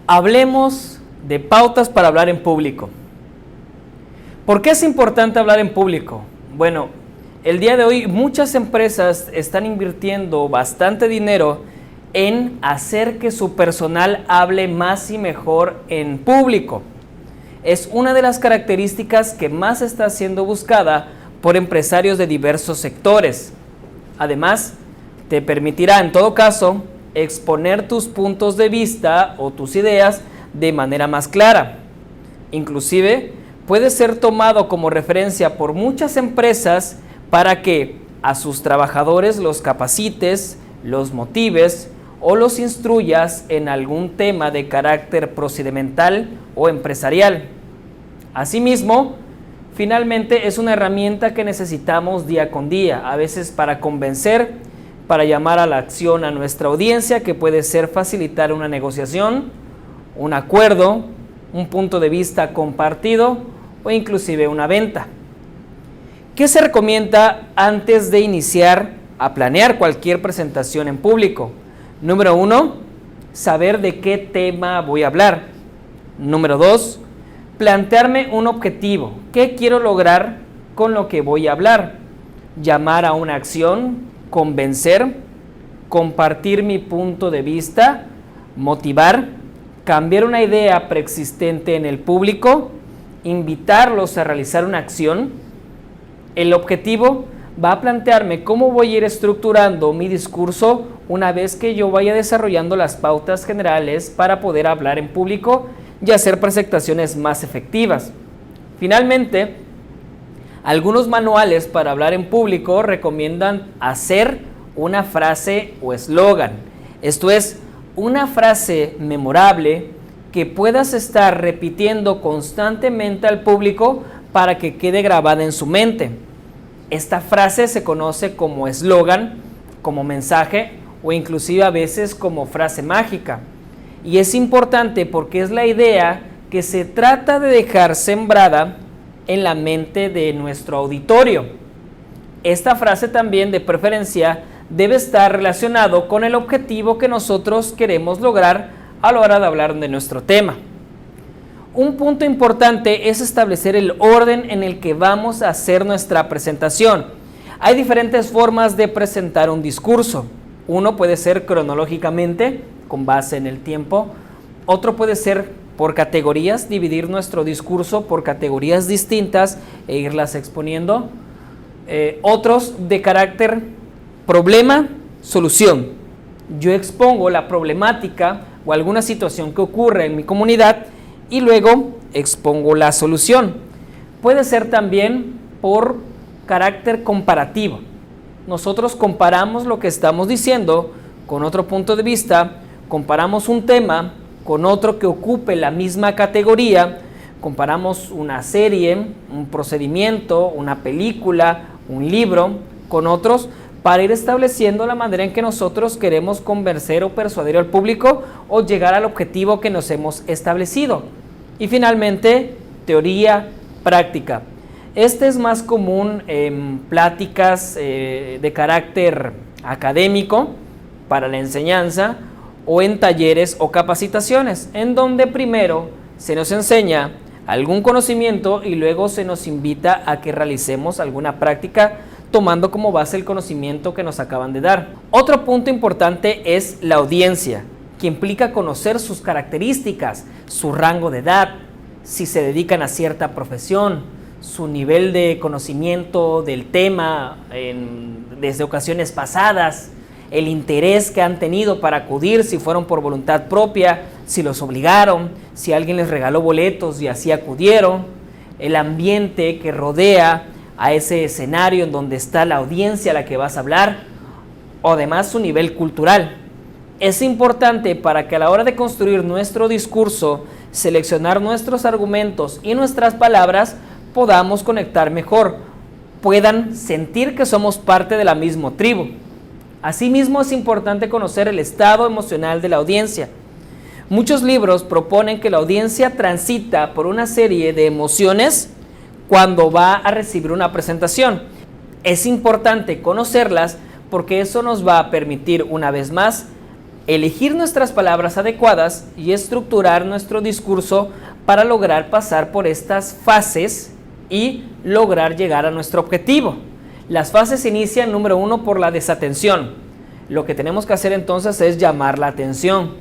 Hablemos de pautas para hablar en público. ¿Por qué es importante hablar en público? Bueno, el día de hoy muchas empresas están invirtiendo bastante dinero en hacer que su personal hable más y mejor en público. Es una de las características que más está siendo buscada por empresarios de diversos sectores. Además, te permitirá en todo caso exponer tus puntos de vista o tus ideas de manera más clara. Inclusive, puede ser tomado como referencia por muchas empresas para que a sus trabajadores los capacites, los motives o los instruyas en algún tema de carácter procedimental o empresarial. Asimismo, finalmente es una herramienta que necesitamos día con día, a veces para convencer, para llamar a la acción a nuestra audiencia, que puede ser facilitar una negociación, un acuerdo, un punto de vista compartido o inclusive una venta. ¿Qué se recomienda antes de iniciar a planear cualquier presentación en público? Número 1, saber de qué tema voy a hablar. Número 2, plantearme un objetivo. ¿Qué quiero lograr con lo que voy a hablar? Llamar a una acción, convencer, compartir mi punto de vista, motivar, cambiar una idea preexistente en el público, invitarlos a realizar una acción. El objetivo va a plantearme cómo voy a ir estructurando mi discurso una vez que yo vaya desarrollando las pautas generales para poder hablar en público y hacer presentaciones más efectivas. Finalmente, algunos manuales para hablar en público recomiendan hacer una frase o eslogan. Esto es, una frase memorable que puedas estar repitiendo constantemente al público para que quede grabada en su mente. Esta frase se conoce como eslogan, como mensaje o inclusive a veces como frase mágica. Y es importante porque es la idea que se trata de dejar sembrada en la mente de nuestro auditorio. Esta frase también, de preferencia, debe estar relacionado con el objetivo que nosotros queremos lograr a la hora de hablar de nuestro tema. Un punto importante es establecer el orden en el que vamos a hacer nuestra presentación. Hay diferentes formas de presentar un discurso. Uno puede ser cronológicamente, con base en el tiempo. Otro puede ser por categorías, dividir nuestro discurso por categorías distintas e irlas exponiendo. Otros de carácter problema, solución. Yo expongo la problemática o alguna situación que ocurre en mi comunidad y luego expongo la solución. Puede ser también por carácter comparativo. Nosotros comparamos lo que estamos diciendo con otro punto de vista, comparamos un tema con otro que ocupe la misma categoría, comparamos una serie, un procedimiento, una película, un libro con otros para ir estableciendo la manera en que nosotros queremos convencer o persuadir al público o llegar al objetivo que nos hemos establecido. Y finalmente, teoría, práctica. Este es más común en pláticas de carácter académico para la enseñanza o en talleres o capacitaciones, en donde primero se nos enseña algún conocimiento y luego se nos invita a que realicemos alguna práctica tomando como base el conocimiento que nos acaban de dar. Otro punto importante es la audiencia, que implica conocer sus características, su rango de edad, si se dedican a cierta profesión, su nivel de conocimiento del tema desde ocasiones pasadas, el interés que han tenido para acudir, si fueron por voluntad propia, si los obligaron, si alguien les regaló boletos y así acudieron, el ambiente que rodea a ese escenario en donde está la audiencia a la que vas a hablar, o además su nivel cultural. Es importante para que a la hora de construir nuestro discurso, seleccionar nuestros argumentos y nuestras palabras, podamos conectar mejor, puedan sentir que somos parte de la misma tribu. Asimismo, es importante conocer el estado emocional de la audiencia. Muchos libros proponen que la audiencia transita por una serie de emociones cuando va a recibir una presentación. Es importante conocerlas porque eso nos va a permitir, una vez más, elegir nuestras palabras adecuadas y estructurar nuestro discurso para lograr pasar por estas fases y lograr llegar a nuestro objetivo. Las fases inician, número 1, por la desatención. Lo que tenemos que hacer entonces es llamar la atención.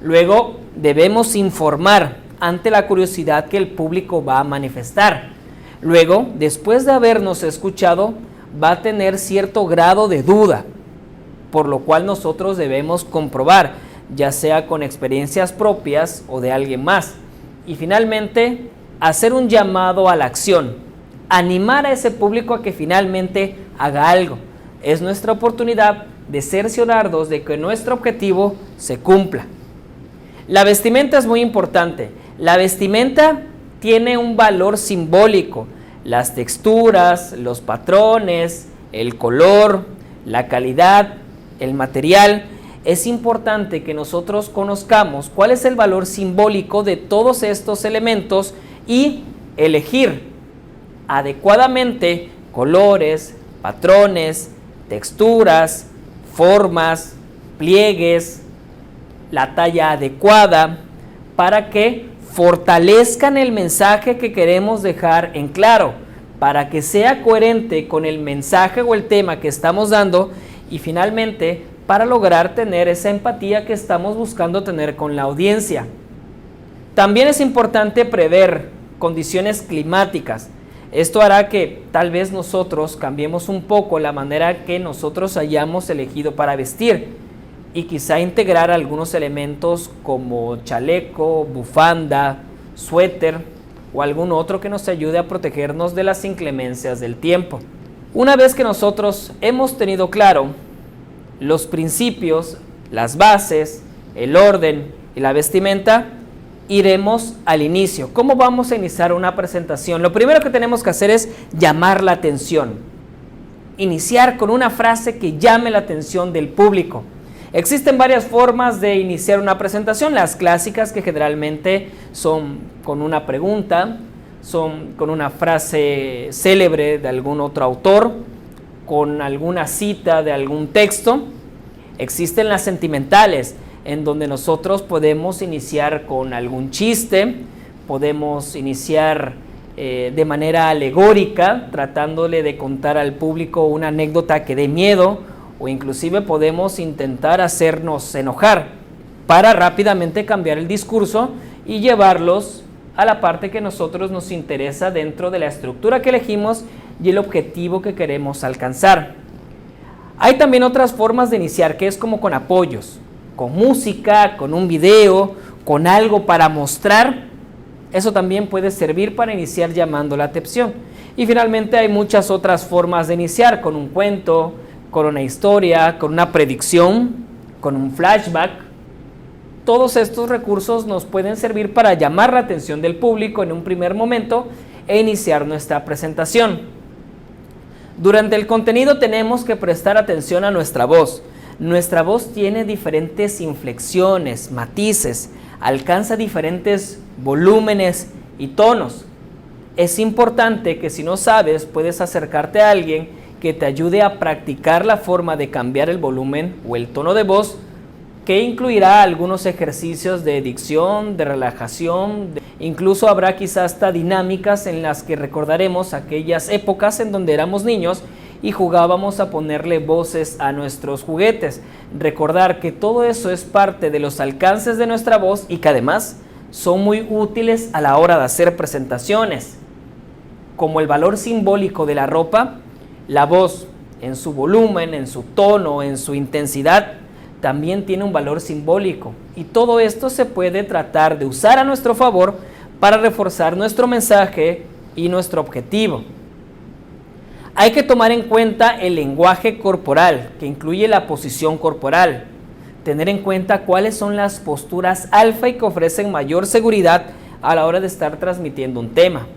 Luego debemos informar ante la curiosidad que el público va a manifestar. Luego, después de habernos escuchado, va a tener cierto grado de duda, por lo cual nosotros debemos comprobar, ya sea con experiencias propias o de alguien más. Y finalmente, hacer un llamado a la acción, animar a ese público a que finalmente haga algo. Es nuestra oportunidad de cerciorarnos de que nuestro objetivo se cumpla. La vestimenta es muy importante. La vestimenta tiene un valor simbólico. Las texturas, los patrones, el color, la calidad, el material. Es importante que nosotros conozcamos cuál es el valor simbólico de todos estos elementos y elegir adecuadamente colores, patrones, texturas, formas, pliegues, la talla adecuada para que fortalezcan el mensaje que queremos dejar en claro, para que sea coherente con el mensaje o el tema que estamos dando y finalmente para lograr tener esa empatía que estamos buscando tener con la audiencia. También es importante prever condiciones climáticas. Esto hará que tal vez nosotros cambiemos un poco la manera que nosotros hayamos elegido para vestir y quizá integrar algunos elementos como chaleco, bufanda, suéter o algún otro que nos ayude a protegernos de las inclemencias del tiempo. Una vez que nosotros hemos tenido claro los principios, las bases, el orden y la vestimenta, iremos al inicio. ¿Cómo vamos a iniciar una presentación? Lo primero que tenemos que hacer es llamar la atención. Iniciar con una frase que llame la atención del público. Existen varias formas de iniciar una presentación. Las clásicas, que generalmente son con una pregunta, son con una frase célebre de algún otro autor, con alguna cita de algún texto. Existen las sentimentales, en donde nosotros podemos iniciar con algún chiste, podemos iniciar de manera alegórica, tratándole de contar al público una anécdota que dé miedo, o inclusive podemos intentar hacernos enojar para rápidamente cambiar el discurso y llevarlos a la parte que a nosotros nos interesa dentro de la estructura que elegimos y el objetivo que queremos alcanzar. Hay también otras formas de iniciar, que es como con apoyos, con música, con un video, con algo para mostrar. Eso también puede servir para iniciar llamando la atención. Y finalmente hay muchas otras formas de iniciar, con un cuento, con una historia, con una predicción, con un flashback. Todos estos recursos nos pueden servir para llamar la atención del público en un primer momento e iniciar nuestra presentación. Durante el contenido tenemos que prestar atención a nuestra voz. Nuestra voz tiene diferentes inflexiones, matices, alcanza diferentes volúmenes y tonos. Es importante que si no sabes, puedes acercarte a alguien que te ayude a practicar la forma de cambiar el volumen o el tono de voz, que incluirá algunos ejercicios de dicción, de relajación, incluso habrá quizás hasta dinámicas en las que recordaremos aquellas épocas en donde éramos niños y jugábamos a ponerle voces a nuestros juguetes. Recordar que todo eso es parte de los alcances de nuestra voz y que además son muy útiles a la hora de hacer presentaciones. Como el valor simbólico de la ropa, la voz en su volumen, en su tono, en su intensidad, también tiene un valor simbólico. Y todo esto se puede tratar de usar a nuestro favor para reforzar nuestro mensaje y nuestro objetivo. Hay que tomar en cuenta el lenguaje corporal, que incluye la posición corporal. Tener en cuenta cuáles son las posturas alfa y que ofrecen mayor seguridad a la hora de estar transmitiendo un tema.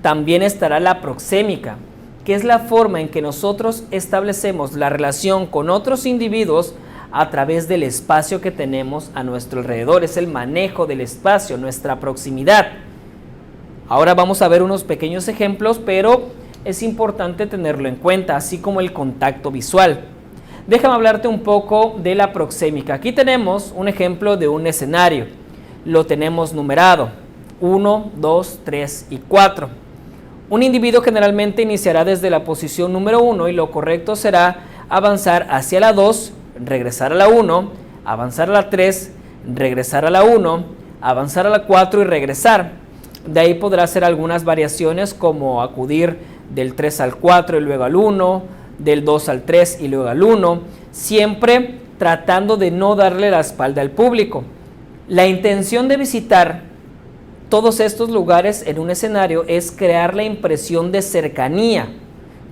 También estará la proxémica, que es la forma en que nosotros establecemos la relación con otros individuos a través del espacio que tenemos a nuestro alrededor. Es el manejo del espacio, nuestra proximidad. Ahora vamos a ver unos pequeños ejemplos, pero es importante tenerlo en cuenta, así como el contacto visual. Déjame hablarte un poco de la proxémica. Aquí tenemos un ejemplo de un escenario. Lo tenemos numerado: 1, 2, 3 y 4. Un individuo generalmente iniciará desde la posición número 1 y lo correcto será avanzar hacia la 2, regresar a la 1, avanzar a la 3, regresar a la 1, avanzar a la 4 y regresar. De ahí podrá hacer algunas variaciones, como acudir del 3 al 4 y luego al 1, del 2 al 3 y luego al 1, siempre tratando de no darle la espalda al público. La intención de visitar todos estos lugares en un escenario es crear la impresión de cercanía,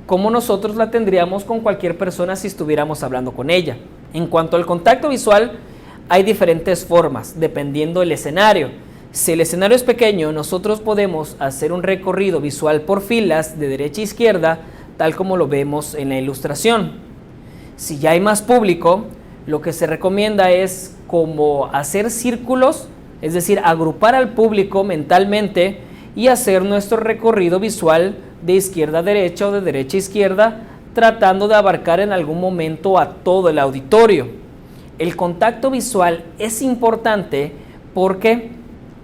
como nosotros la tendríamos con cualquier persona si estuviéramos hablando con ella. En cuanto al contacto visual, hay diferentes formas, dependiendo del escenario. Si el escenario es pequeño, nosotros podemos hacer un recorrido visual por filas de derecha a izquierda, tal como lo vemos en la ilustración. Si ya hay más público, lo que se recomienda es como hacer círculos, es decir, agrupar al público mentalmente y hacer nuestro recorrido visual de izquierda a derecha o de derecha a izquierda, tratando de abarcar en algún momento a todo el auditorio. El contacto visual es importante porque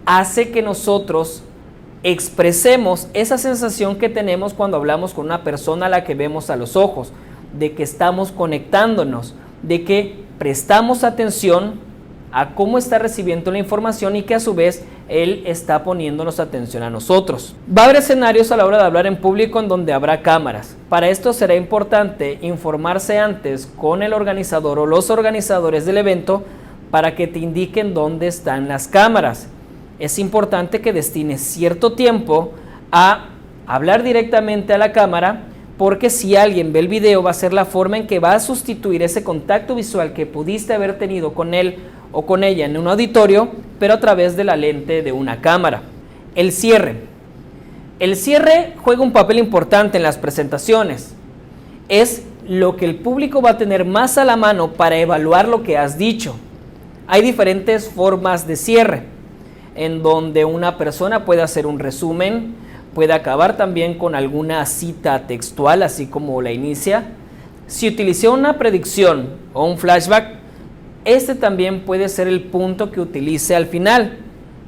hace que nosotros expresemos esa sensación que tenemos cuando hablamos con una persona a la que vemos a los ojos, de que estamos conectándonos, de que prestamos atención a cómo está recibiendo la información y que a su vez él está poniéndonos atención a nosotros. Va a haber escenarios a la hora de hablar en público en donde habrá cámaras. Para esto será importante informarse antes con el organizador o los organizadores del evento para que te indiquen dónde están las cámaras. Es importante que destines cierto tiempo a hablar directamente a la cámara, porque si alguien ve el video va a ser la forma en que va a sustituir ese contacto visual que pudiste haber tenido con él o con ella en un auditorio, pero a través de la lente de una cámara. El cierre. El cierre juega un papel importante en las presentaciones. Es lo que el público va a tener más a la mano para evaluar lo que has dicho. Hay diferentes formas de cierre, en donde una persona puede hacer un resumen, puede acabar también con alguna cita textual, así como la inicia. Si utilizó una predicción o un flashback, este también puede ser el punto que utilice al final.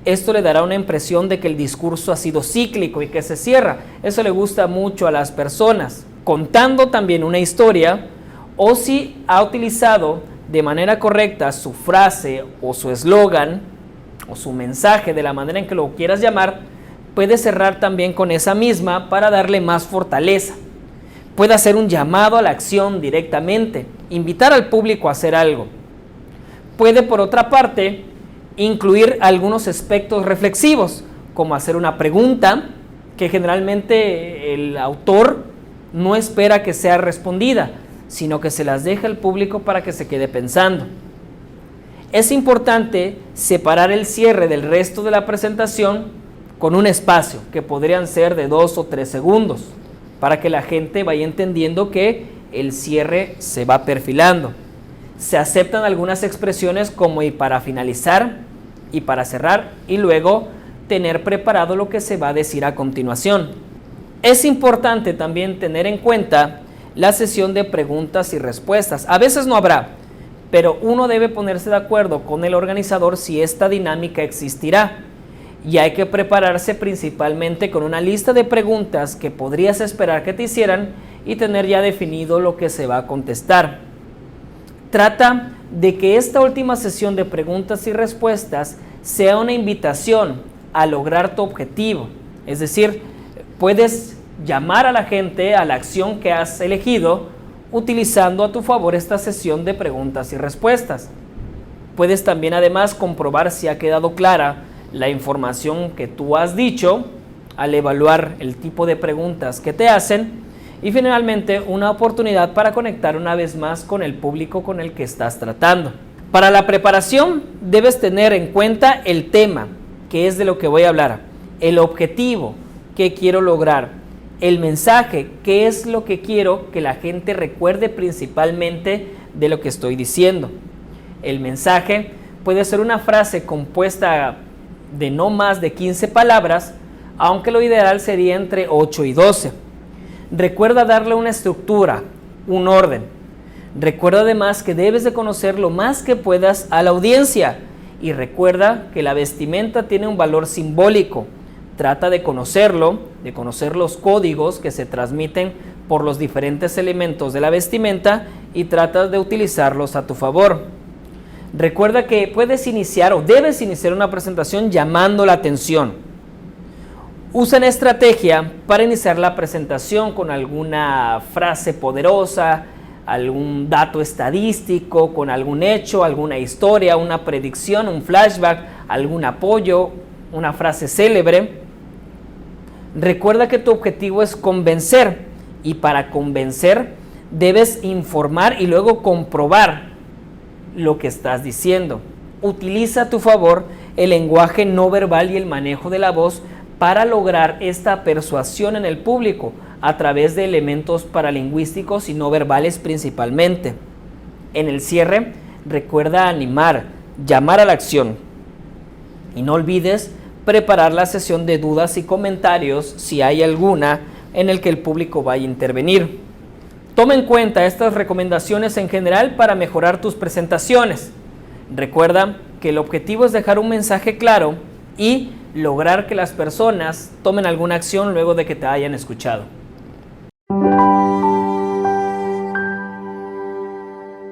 Esto le dará una impresión de que el discurso ha sido cíclico y que se cierra. Eso le gusta mucho a las personas. Contando también una historia, o si ha utilizado de manera correcta su frase o su eslogan o su mensaje, de la manera en que lo quieras llamar, puede cerrar también con esa misma para darle más fortaleza. Puede hacer un llamado a la acción directamente, invitar al público a hacer algo. Puede, por otra parte, incluir algunos aspectos reflexivos, como hacer una pregunta que generalmente el autor no espera que sea respondida, sino que se las deja al público para que se quede pensando. Es importante separar el cierre del resto de la presentación con un espacio, que podrían ser de 2 o 3 segundos, para que la gente vaya entendiendo que el cierre se va perfilando. Se aceptan algunas expresiones como y para finalizar y para cerrar, y luego tener preparado lo que se va a decir a continuación. Es importante también tener en cuenta la sesión de preguntas y respuestas. A veces no habrá, pero uno debe ponerse de acuerdo con el organizador si esta dinámica existirá. Y hay que prepararse principalmente con una lista de preguntas que podrías esperar que te hicieran y tener ya definido lo que se va a contestar. Trata de que esta última sesión de preguntas y respuestas sea una invitación a lograr tu objetivo. Es decir, puedes llamar a la gente a la acción que has elegido utilizando a tu favor esta sesión de preguntas y respuestas. Puedes también además comprobar si ha quedado clara la información que tú has dicho al evaluar el tipo de preguntas que te hacen. Y finalmente, una oportunidad para conectar una vez más con el público con el que estás tratando. Para la preparación debes tener en cuenta el tema, que es de lo que voy a hablar, el objetivo que quiero lograr, el mensaje, que es lo que quiero que la gente recuerde principalmente de lo que estoy diciendo. El mensaje puede ser una frase compuesta de no más de 15 palabras, aunque lo ideal sería entre 8 y 12. Recuerda darle una estructura, un orden. Recuerda además que debes de conocer lo más que puedas a la audiencia y recuerda que la vestimenta tiene un valor simbólico. Trata de conocerlo, de conocer los códigos que se transmiten por los diferentes elementos de la vestimenta y trata de utilizarlos a tu favor. Recuerda que puedes iniciar o debes iniciar una presentación llamando la atención. Usa una estrategia para iniciar la presentación con alguna frase poderosa, algún dato estadístico, con algún hecho, alguna historia, una predicción, un flashback, algún apoyo, una frase célebre. Recuerda que tu objetivo es convencer y para convencer debes informar y luego comprobar lo que estás diciendo. Utiliza a tu favor el lenguaje no verbal y el manejo de la voz para lograr esta persuasión en el público a través de elementos paralingüísticos y no verbales principalmente. En el cierre, recuerda animar, llamar a la acción y no olvides preparar la sesión de dudas y comentarios si hay alguna en el que el público vaya a intervenir. Toma en cuenta estas recomendaciones en general para mejorar tus presentaciones. Recuerda que el objetivo es dejar un mensaje claro y lograr que las personas tomen alguna acción luego de que te hayan escuchado.